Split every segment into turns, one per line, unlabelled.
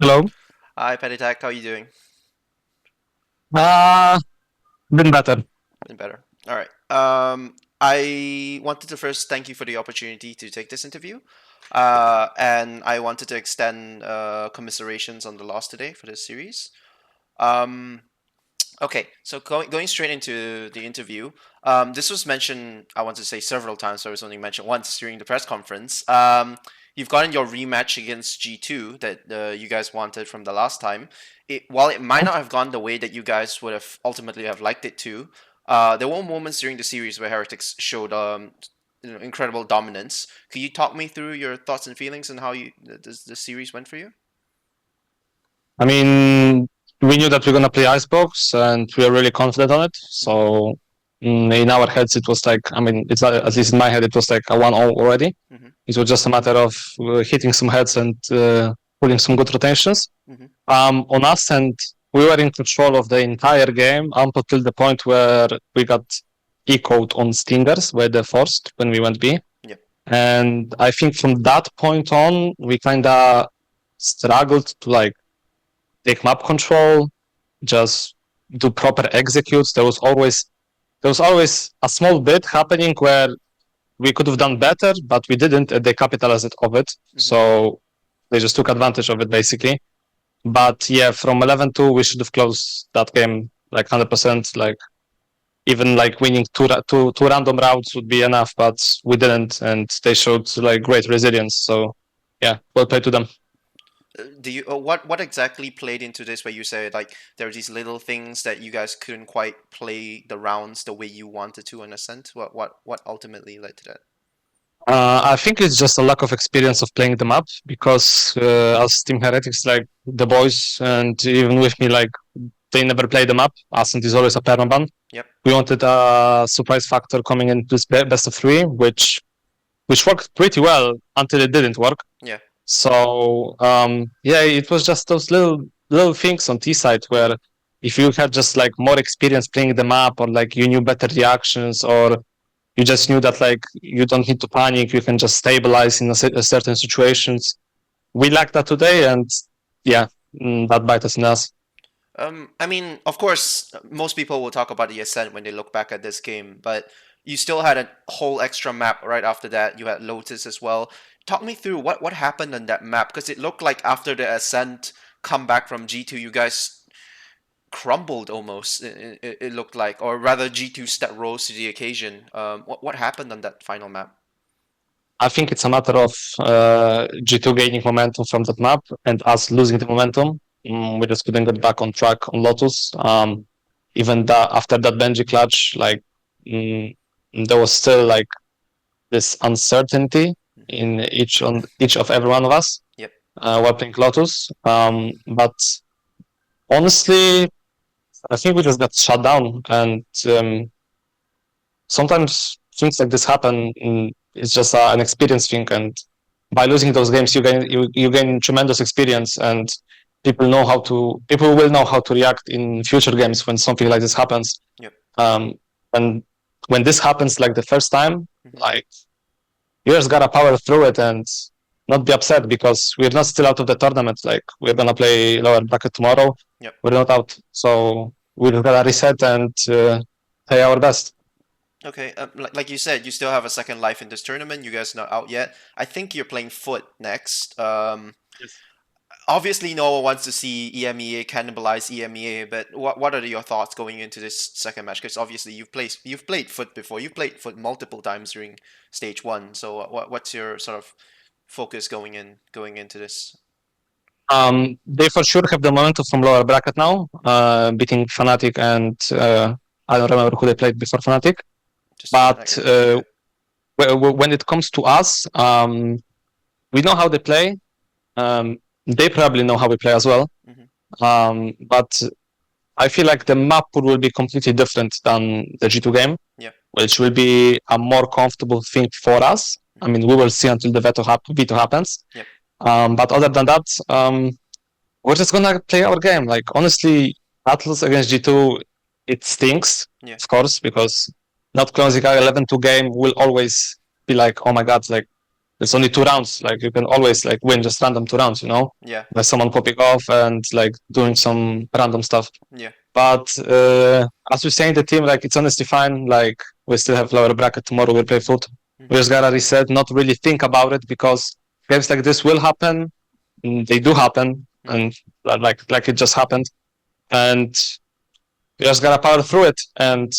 Hello.
Hi, paTiTek. How are you doing?
Uh, been better.
Been better. All right. I wanted to first thank you for the opportunity to take this interview. And I wanted to extend commiserations on the loss today for this series. Um, okay, so going straight into the interview, this was mentioned, I want to say several times, so it was only mentioned once during the press conference. You've gotten your rematch against G2 that you guys wanted from the last time. While it might not have gone the way that you guys would have ultimately have liked it to, there were moments during the series where Heretics showed incredible dominance. Could you talk me through your thoughts and feelings and how the series went for you?
I mean, we knew that we're gonna play Icebox, and we are really confident on it.
Mm-hmm.
So in our heads, it was like, I mean, it's not, at least in my head, it was like a 1-0 already.
Mm-hmm.
It was just a matter of hitting some heads and pulling some good rotations
Mm-hmm.
on us, and we were in control of the entire game up until the point where we got echoed on Stingers, where they forced when we went B.
Yeah.
And I think from that point on, we kind of struggled to like take map control, just do proper executes. There was always a small bit happening where we could have done better, but we didn't, and they capitalized of it.
Mm-hmm.
So they just took advantage of it basically. But yeah, from 11-2, we should have closed that game like 100%. Like even like winning two random rounds would be enough, but we didn't, and they showed like great resilience. So yeah, well played to them.
Do you what exactly played into this where you say like there are these little things that you guys couldn't quite play the rounds the way you wanted to in a sense? What ultimately led to that?
I think it's just a lack of experience of playing the map because as Team Heretics, like the boys and even with me, like they never play the map. Ascent is always a permaban.
Yep.
We wanted a surprise factor coming into this best of three, which worked pretty well until it didn't work.
Yeah.
So yeah, it was just those little things on T side where if you had just like more experience playing the map or like you knew better reactions or you just knew that like you don't need to panic, you can just stabilize in a certain situations. We lacked that today, and yeah, that bite us in the ass.
I mean, of course, most people will talk about the Ascent when they look back at this game, but you still had a whole extra map right after that. You had Lotus as well. Talk me through what happened on that map because it looked like after the Ascent comeback from G2, you guys crumbled almost. It looked like, or rather, G2 rose to the occasion. What happened on that final map?
I think it's a matter of G2 gaining momentum from that map and us losing the momentum. We just couldn't get back on track on Lotus. Even that after that Benji clutch, like mm, there was still like this uncertainty
Hmm.
in each of every one of us
Yep.
while playing Lotus. But honestly, I think we just got shut down, and sometimes things like this happen. It's just an experience thing, and by losing those games, you gain tremendous experience, and people will know how to react in future games when something like this happens.
Yep.
Um, and when this happens like the first time,
Hmm.
like you just gotta power through it and not be upset because we're not still out of the tournament. Like we're gonna play lower bracket tomorrow.
Yep.
We're not out, so we just gotta reset and play our best.
Okay. Like you said, you still have a second life in this tournament. You guys not out yet. I think you're playing Foot next.
Yes.
Obviously, no one wants to see EMEA cannibalize EMEA, but what are your thoughts going into this second match? Because obviously you've played Foot before. You've played Foot multiple times during stage one. So what's your sort of focus going into this?
They for sure have the momentum from lower bracket now, beating Fnatic and I don't remember who they played before Fnatic.
Just Fnatic,
But
I think. Yeah.
when it comes to us, we know how they play. They probably know how we play as well.
Hmm.
But I feel like the map will be completely different than the G2 game,
Yeah.
which will be a more comfortable thing for us. I
Hmm.
mean, we will see until the veto happens.
Yep.
But other than that, we're just gonna play our game. Like honestly, battles against G2, it stinks,
Yeah.
of course, because not closing our 11-2 game will always be like, oh my god, like it's only 2 rounds. Like you can always like win just random 2 rounds,
Yeah.
by someone popping off and like doing some random stuff.
Yeah.
But as we say in the team, like it's honestly fine. Like we still have lower bracket tomorrow. We'll play foot. We
Mhm.
just gotta reset, not really think about it because games like this will happen. They do happen,
Mhm.
and like it just happened, and we just gotta power through it. And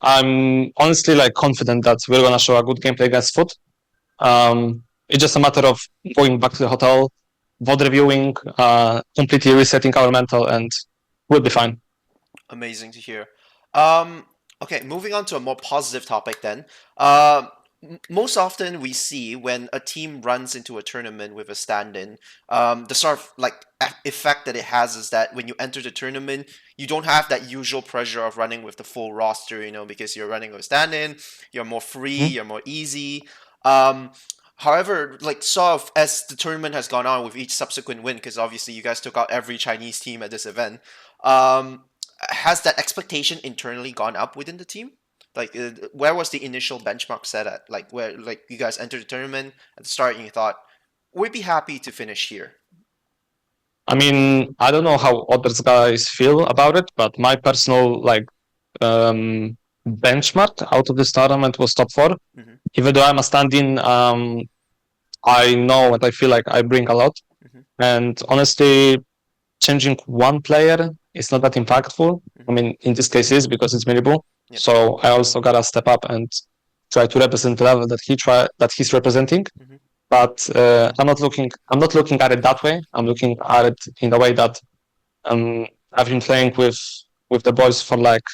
I'm honestly like confident that we're gonna show a good gameplay against foot. It's just a matter of going back to the hotel, VOD reviewing, completely resetting our mental, and we'll be fine.
Amazing to hear. Um, okay, moving on to a more positive topic then. Um, Most often we see when a team runs into a tournament with a stand-in, the sort of like effect that it has is that when you enter the tournament, you don't have that usual pressure of running with the full roster, because you're running with a stand-in, you're more free,
Mhm.
you're more easy. Um, However, like sort of as the tournament has gone on with each subsequent win, because obviously you guys took out every Chinese team at this event. Um, has that expectation internally gone up within the team? Like, where was the initial benchmark set at? Like, where like you guys entered the tournament at the start and you thought we'd be happy to finish here.
I mean, I don't know how other guys feel about it, but my personal like um, benchmark out of this tournament was top four.
Mm-hmm.
Even though I'm a stand-in, I know and I feel like I bring a lot.
Mm-hmm.
And honestly, changing one player is not that impactful. I
Mm-hmm.
mean, in this case, is because it's Minibu.
Yep.
So I also gotta step up and try to represent the level that he's representing.
Mm-hmm.
But I'm not looking at it that way. I'm looking at it in the way that I've been playing with the boys for like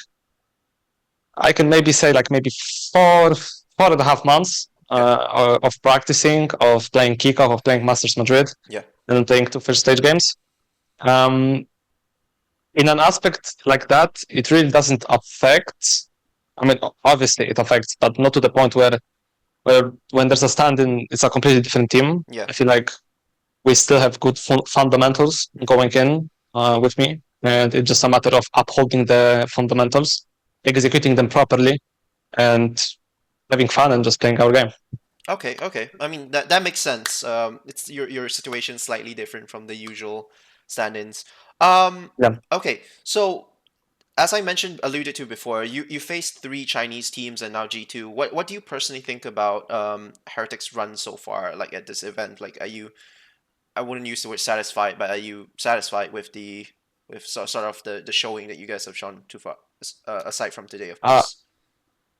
I can maybe say like maybe 4.5 months
Yeah.
of practicing, of playing kickoff, of playing Masters Madrid,
Yeah.
and then playing two first stage games. Um, in an aspect like that, it really doesn't affect. I mean, obviously it affects, but not to the point where when there's a stand-in, it's a completely different team.
Yeah.
I feel like we still have good fundamentals
Mm-hmm.
going in with me, and it's just a matter of upholding the fundamentals, executing them properly, and having fun and just playing our game.
Okay. Okay. I mean that makes sense. It's your situation is slightly different from the usual stand-ins. Um.
Yeah.
Okay. So as I mentioned, alluded to before, you faced three Chinese teams and now G2. What do you personally think about Heretics' run so far? Like at this event, like are you? I wouldn't use the word satisfied, but are you satisfied with sort of the showing that you guys have shown too far? Aside from today, of
Uh,
course.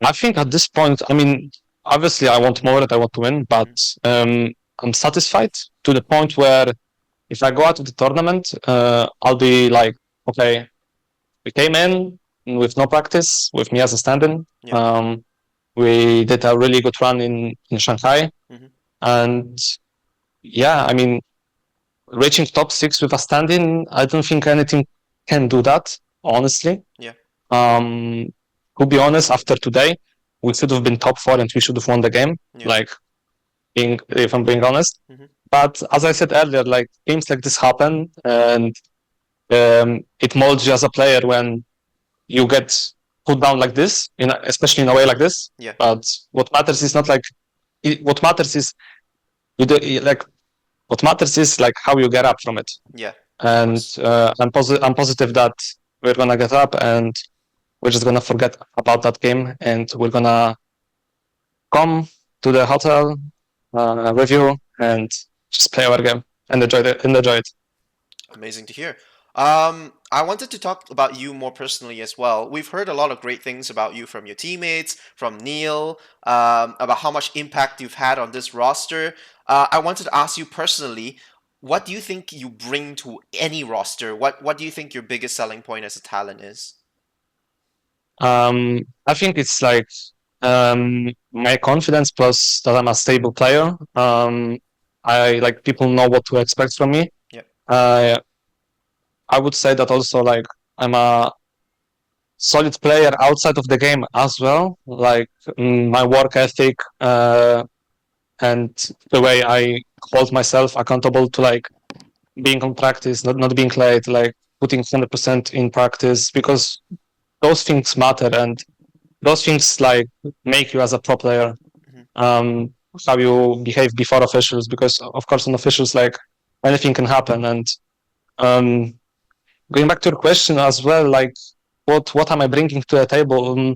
I think at this point, I mean, obviously I want more and I want to win, but
Mm-hmm.
I'm satisfied to the point where if I go out of the tournament, I'll be like, okay, we came in with no practice, with me as a stand-in.
Yeah.
We did a really good run in Shanghai.
Mm-hmm.
And yeah, I mean, reaching top six with a stand-in, I don't think anything can do that, honestly.
Yeah.
Um, to be honest, after today, we should have been top four and we should have won the game.
Yeah.
Like, if I'm being honest.
Mm-hmm.
But as I said earlier, like games like this happen, and it molds you as a player when you get put down like this, especially in a way like this.
Yeah.
But what matters is not like what matters is you do like what matters is like how you get up from it.
Yeah. Of
And
course.
I'm positive that we're gonna get up and we're just gonna forget about that game and we're gonna come to the hotel, review, and just play our game and enjoy it. And enjoy it.
Amazing to hear. I wanted to talk about you more personally as well. We've heard a lot of great things about you from your teammates, from Neil, about how much impact you've had on this roster. I wanted to ask you personally, what do you think you bring to any roster? What do you think your biggest selling point as a talent is?
I think it's like my confidence plus that I'm a stable player. I like people know what to expect from me.
Yep.
Uh, I would say that also like I'm a solid player outside of the game as well. Like my work ethic and the way I hold myself accountable to like being on practice, not being late, like putting 100% in practice because those things matter and those things like make you as a pro player.
Hmm.
how you behave before officials, because of course on officials like anything can happen. And um, going back to your question as well, like what am I bringing to the table?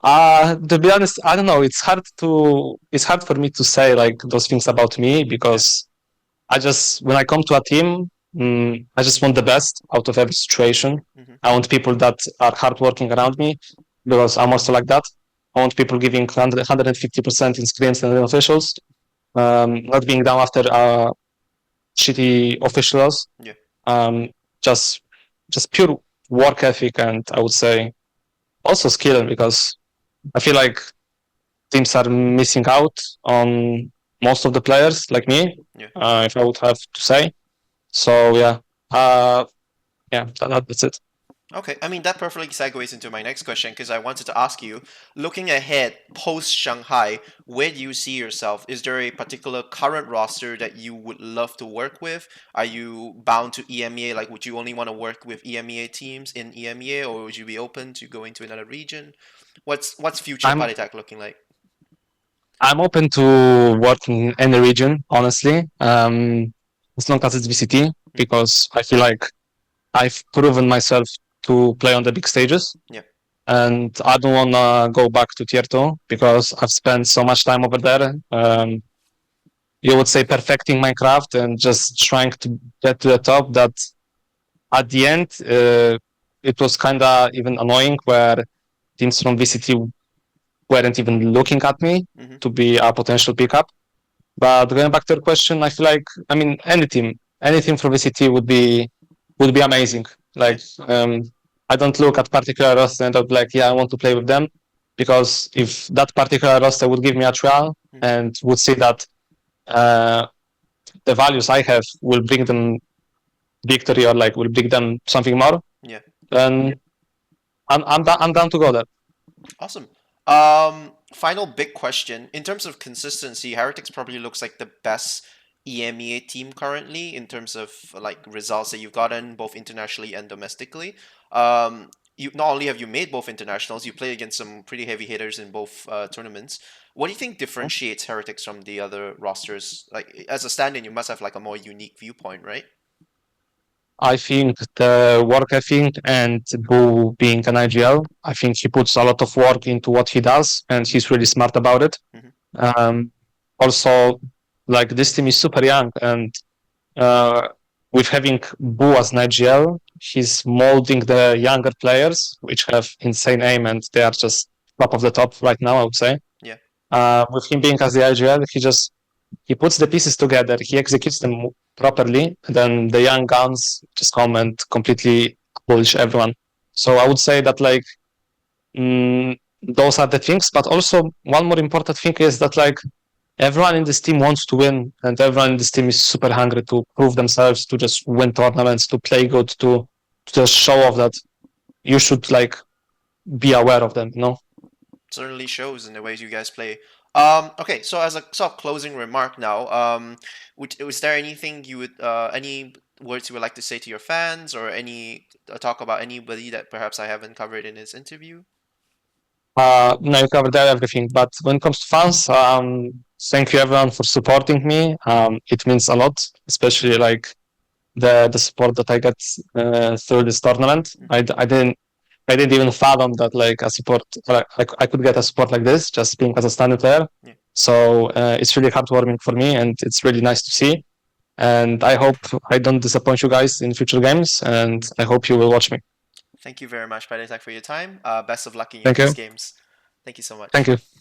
To be honest, I don't know. It's hard for me to say like those things about me
Yeah.
because I just when I come to a team, I just want the best out of every situation.
Hmm.
I want people that are hardworking around me because I'm also like that. I want people giving 150% in screens and in officials, not being down after shitty officials.
Yeah.
Um, just just pure work ethic, and I would say also skill because I feel like teams are missing out on most of the players like me,
Yeah.
if I would have to say. So uh, that's it.
Okay, I mean that perfectly segues into my next question because I wanted to ask you, looking ahead post Shanghai, where do you see yourself? Is there a particular current roster that you would love to work with? Are you bound to EMEA? Like, would you only want to work with EMEA teams in EMEA, or would you be open to going to another region? What's future
I'm
paTiTek looking like?
I'm open to work in any region, honestly, as long as it's VCT,
Mm.
because I feel like I've proven myself to play on the big stages,
Yeah.
and I don't want to go back to tier two because I've spent so much time over there. You would say perfecting Minecraft and just trying to get to the top. That at the end, it was kind of even annoying where teams from VCT weren't even looking at me
Mm-hmm.
to be a potential pickup. But going back to your question, I feel like any team from VCT would be amazing.
Yeah.
Like I don't look at particular roster and I'd be like, yeah, I want to play with them, because if that particular roster would give me a trial
Mm-hmm.
and would see that uh, the values I have will bring them victory or like will bring them something more,
Yeah.
then I'm down to go there.
Awesome. Final big question. In terms of consistency, Heretics probably looks like the best EMEA team currently in terms of like results that you've gotten both internationally and domestically. You not only have you made both internationals, you play against some pretty heavy hitters in both tournaments. What do you think differentiates Heretics from the other rosters? Like as a stand-in, you must have like a more unique viewpoint, right?
I think the work ethic and Boo being an IGL, I think he puts a lot of work into what he does and he's really smart about it.
Mm-hmm.
Um, Also, like this team is super young, and uh, with having Boo as an IGL, he's molding the younger players, which have insane aim and they are just top of the top right now, I would say.
Yeah.
With him being as the IGL, he puts the pieces together, he executes them properly, and then the young guns just come and completely abolish everyone. So I would say that like those are the things, but also one more important thing is that like everyone in this team wants to win, and everyone in this team is super hungry to prove themselves, to just win tournaments, to play good, to just show off that you should like be aware of them, you know.
Certainly shows in the ways you guys play. Okay, so as a sort of closing remark now, was there anything you would, any words you would like to say to your fans, or any talk about anybody that perhaps I haven't covered in this interview?
No, you covered everything. But when it comes to fans, thank you everyone for supporting me. It means a lot, especially like the support that I get through this tournament.
Hmm.
I didn't even fathom that like a support like I could get a support like this just being as a standard player.
Yeah.
So it's really heartwarming for me, and it's really nice to see. And I hope I don't disappoint you guys in future games. And I hope you will watch me.
Thank you very much, paTiTek, for your time. Best of luck in your
Thank
next
you.
games. Thank you so
Thank
much.
you.